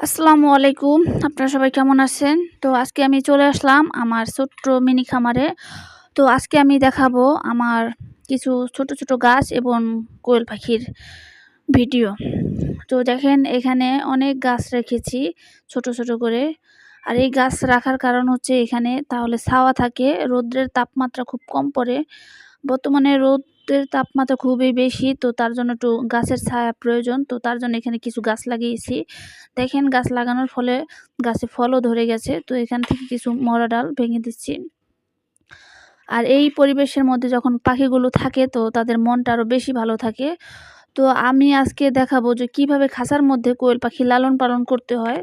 আসসালামু আলাইকুম। আপনারা সবাই কেমন আছেন? তো আজকে আমি চলে আসলাম আমার ছোট্ট মিনি খামারে। তো আজকে আমি দেখাবো আমার কিছু ছোট, ছোট গাছ এবং কোয়েল পাখির ভিডিও। তো দেখেন এখানে অনেক গাছ রেখেছি ছোট, ছোট করে। আর এই গাছ রাখার কারণ হচ্ছে এখানে তাহলে ছাওয়া থাকে, রৌদ্রের তাপমাত্রা খুব কম পড়ে। বর্তমানে রোদের তাপমাত্রা খুবই বেশি, তো তার জন্য একটু গাছের ছায়া প্রয়োজন। তো তার জন্য এখানে কিছু গাছ লাগিয়েছি। দেখেন গাছ লাগানোর ফলে গাছে ফলও ধরে গেছে। তো এখান থেকে কিছু মরা ডাল ভেঙে দিচ্ছি। আর এই পরিবেশের মধ্যে যখন পাখিগুলো থাকে তো তাদের মনটা আরো বেশি ভালো থাকে। তো আমি আজকে দেখাবো যে কিভাবে খাঁচার মধ্যে কোয়েল পাখি লালন পালন করতে হয়।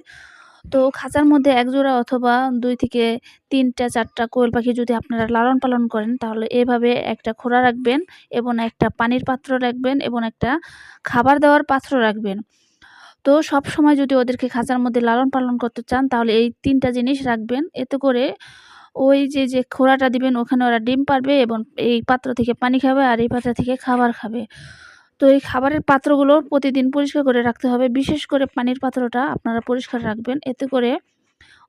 তো খাঁচার মধ্যে এক জোড়া অথবা ২ থেকে ৩ টা ৪ টা কোয়েল পাখি যদি আপনারা লালন পালন করেন তাহলে এভাবে একটা খোঁড়া রাখবেন এবং একটা পানির পাত্র রাখবেন এবং একটা খাবার দেওয়ার পাত্র রাখবেন। তো সবসময় যদি ওদেরকে খাঁচার মধ্যে লালন পালন করতে চান তাহলে এই ৩ টা জিনিস রাখবেন। এতে করে ওই যে খোঁড়াটা দিবেন ওখানে ওরা ডিম পারবে এবং এই পাত্র থেকে পানি খাবে আর এই পাত্র থেকে খাবার খাবে। তো এই খাবারের পাত্রগুলো প্রতিদিন পরিষ্কার করে রাখতে হবে। বিশেষ করে পানির পাত্রটা আপনারা পরিষ্কার রাখবেন। এতে করে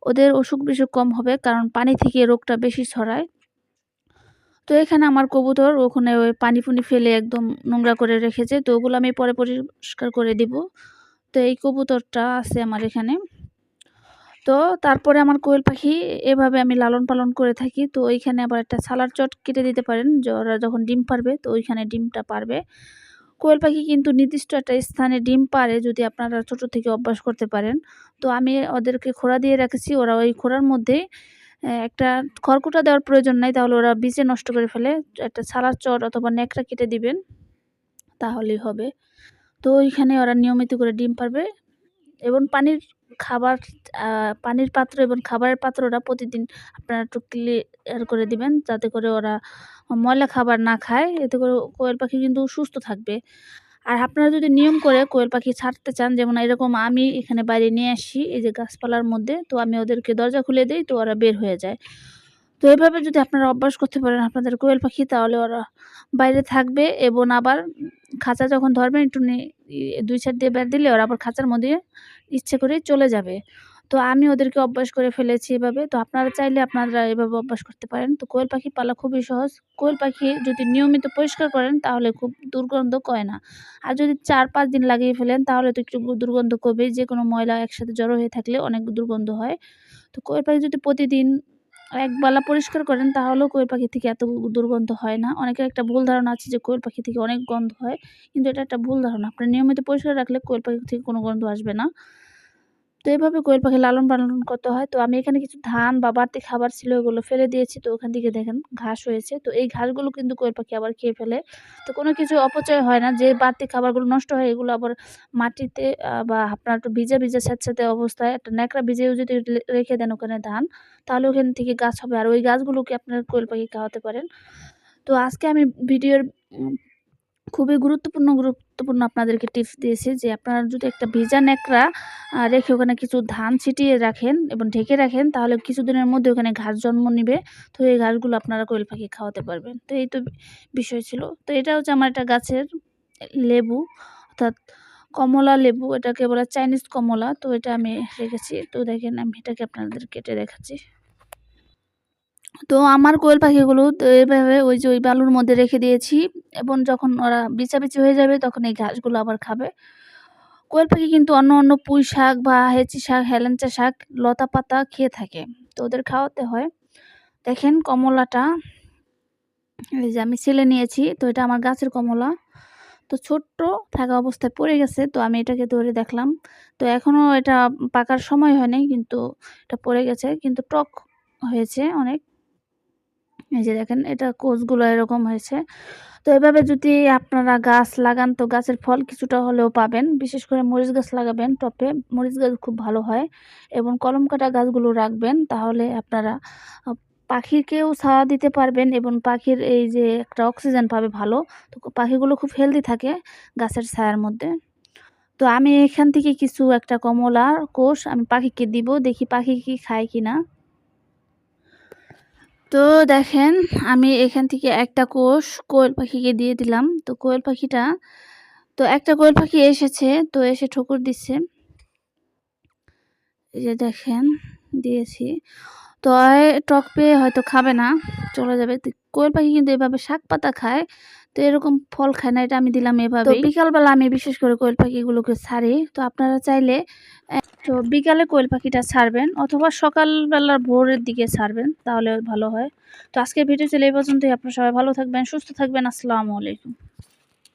ওদের অসুখ-বিসুখ কম হবে, কারণ পানি থেকে রোগটা বেশি ছড়ায়। তো এখানে আমার কবুতর ওখানে ওই পানি-পুনি ফেলে একদম নোংরা করে রেখেছে। তো ওগুলো আমি পরে পরিষ্কার করে দিব। তো এই কবুতরটা আছে আমার এখানে। তো তারপরে আমার কোয়েল পাখি এভাবে আমি লালন পালন করে থাকি। তো ওইখানে আবার একটা ছালার চট কেটে দিতে পারেন। ওরা যখন ডিম পারবে তো ওইখানে ডিমটা পারবে। কোয়েল পাখি কিন্তু নির্দিষ্ট একটা স্থানে ডিম পাড়ে যদি আপনারা ছোট থেকে অভ্যাস করতে পারেন। তো আমি ওদেরকে খোঁড়া দিয়ে রেখেছি। ওরা ওই খোঁড়ার মধ্যেই একটা খড়কুটা দেওয়ার প্রয়োজন নাই। তাহলে ওরা বিছে নষ্ট করে ফেলে। একটা ছালার চট অথবা ন্যাকড়া কেটে দিবেন, তাহলেই হবে। তো ওইখানে ওরা নিয়মিত করে ডিম পারবে এবং খাবার আ পানির পাত্র এবং খাবারের পাত্রটা প্রতিদিন আপনারা একটু ক্লিয়ার করে দিবেন, যাতে করে ওরা ময়লা খাবার না খায়। এতে করে কোয়েল পাখি কিন্তু সুস্থ থাকবে। আর আপনারা যদি নিয়ম করে কোয়েল পাখি ছাড়তে চান, যেমন এরকম আমি এখানে বাইরে নিয়ে আসি এই যে গাছপালার মধ্যে, তো আমি ওদেরকে দরজা খুলে দেই তো ওরা বের হয়ে যায়। তো এভাবে যদি আপনারা অভ্যাস করতে পারেন আপনাদের কোয়েল পাখি, তাহলে ওরা বাইরে থাকবে এবং আবার খাঁচা যখন ধরবেন একটু ২ সাইড দিয়ে বেড় দিলে ওরা আবার খাঁচার মধ্যে ইচ্ছে করেই চলে যাবে। তো আমি ওদেরকে অভ্যাস করে ফেলেছি এভাবে। তো আপনারা চাইলে আপনারা এভাবে অভ্যাস করতে পারেন। তো কোয়েল পাখি পালা খুবই সহজ। কোয়েল পাখি যদি নিয়মিত পরিষ্কার করেন তাহলে খুব দুর্গন্ধ করে না। আর যদি ৪-৫ দিন লাগিয়ে ফেলেন তাহলে তো একটু দুর্গন্ধ করবেই। যেকোনো ময়লা একসাথে জড়ো হয়ে থাকলে অনেক দুর্গন্ধ হয়। তো কোয়েল পাখি যদি প্রতিদিন একবেলা পরিষ্কার করেন তাহলেও কোয়েল পাখি থেকে এত দুর্গন্ধ হয় না। অনেকের একটা ভুল ধারণা আছে যে কোয়েল পাখি থেকে অনেক গন্ধ হয়। কিন্তু এটা একটা ভুল ধারণা। আপনার নিয়মিত পরিষ্কার রাখলে কোয়েল পাখি থেকে কোনো গন্ধ আসবে না। তো এভাবে কোয়েল পাখি লালন পালন করতে হয়। তো আমি এখানে কিছু ধান বা বাড়তি খাবার ছিল ওগুলো ফেলে দিয়েছি। তো ওখান থেকে দেখেন ঘাস হয়েছে। তো এই ঘাসগুলো কিন্তু কোয়েল পাখি আবার খেয়ে ফেলে। তো কোনো কিছু অপচয় হয় না। যে বাড়তি খাবারগুলো নষ্ট হয় এগুলো আবার মাটিতে বা আপনার একটু ভিজা, ভিজা স্যাঁতসেঁতে অবস্থায় একটা ন্যাকড়া ভিজিয়েও যদি রেখে দেন ওখানে ধান, তাহলে ওখান থেকে গাছ হবে। আর ওই গাছগুলোকে আপনার কোয়েল পাখি খাওয়াতে পারেন। তো আজকে আমি ভিডিওর উম খুবই গুরুত্বপূর্ণ আপনাদেরকে টিপস দিয়েছি যে আপনারা যদি একটা ভিজা ন্যাকড়া রেখে ওখানে কিছু ধান ছিটিয়ে রাখেন এবং ঢেকে রাখেন, তাহলে কিছুদিনের মধ্যে ওখানে ঘাস জন্ম নিবে। তো এই ঘাসগুলো আপনারা কোয়েল পাখি খাওয়াতে পারবেন। তো এই তো বিষয় ছিল। তো এটা হচ্ছে আমার একটা গাছের লেবু, অর্থাৎ কমলা লেবু। এটাকে বলে চাইনিজ কমলা। তো এটা আমি রেখেছি। তো দেখেন আমি এটাকে আপনাদের কেটে দেখাচ্ছি। তো আমার কোয়েল পাখিগুলো তো এভাবে ওই যে ওই বালুর মধ্যে রেখে দিয়েছি এবং যখন ওরা বিছাবিছি হয়ে যাবে তখন এই ঘাসগুলো আবার খাবে। কোয়েল পাখি কিন্তু অন্য পুঁই শাক বা হেঁচি শাক, হেলেঞ্চা শাক, লতা পাতা খেয়ে থাকে। তো ওদের খাওয়াতে হয়। দেখেন কমলাটা এই যে আমি ছিলে নিয়েছি। তো এটা আমার গাছের কমলা। তো ছোট্ট থাকা অবস্থায় পড়ে গেছে। তো আমি এটাকে ধরে দেখলাম। তো এখনো এটা পাকার সময় হয় নাই, কিন্তু এটা পড়ে গেছে। কিন্তু টক হয়েছে অনেক। এই যে দেখেন এটা কোষগুলো এরকম হয়েছে। তো এভাবে যদি আপনারা গাছ লাগান তো গাছের ফল কিছুটা হলেও পাবেন। বিশেষ করে মরিচ গাছ লাগাবেন টবে। মরিচ গাছ খুব ভালো হয় এবং কলম কাটা গাছগুলো রাখবেন। তাহলে আপনারা আ পাখিকেও ছায়া দিতে পারবেন এবং পাখির এই যে একটা অক্সিজেন পাবে ভালো। তো পাখিগুলো খুব হেলদি থাকে গাছের ছায়ার মধ্যে। তো আমি এখান থেকে কিছু একটা কমলার কোষ আমি পাখিকে দিব। দেখি পাখি কি খায় কিনা। তো দেখেন আমি এখান থেকে একটা কোষ কোয়েল পাখিকে দিয়ে দিলাম। তো কোয়েল পাখিটা তো একটা কোয়েল পাখি এসেছে, তো এসে ঠোকর দিচ্ছে। এই যে দেখেন দিয়েছি। তো টক পেয়ে হয়তো খাবে না, চলে যাবে। তো কোয়েল পাখি কিন্তু এভাবে শাক পাতা খায়। তো এরকম ফল খায় না, এটা আমি দিলাম এভাবেই। তো বিকালবেলা আমি বিশেষ করে কোয়েল পাখিগুলোকে ছাড়ি। তো আপনারা চাইলে তো বিকালে কোয়েল পাখিটা ছাড়বেন অথবা সকালবেলার ভোরের দিকে ছাড়বেন, তাহলে ভালো হয়। তো আজকের ভিডিও ছিল এই পর্যন্তই। আপনারা সবাই ভালো থাকবেন, সুস্থ থাকবেন। আসসালামু আলাইকুম।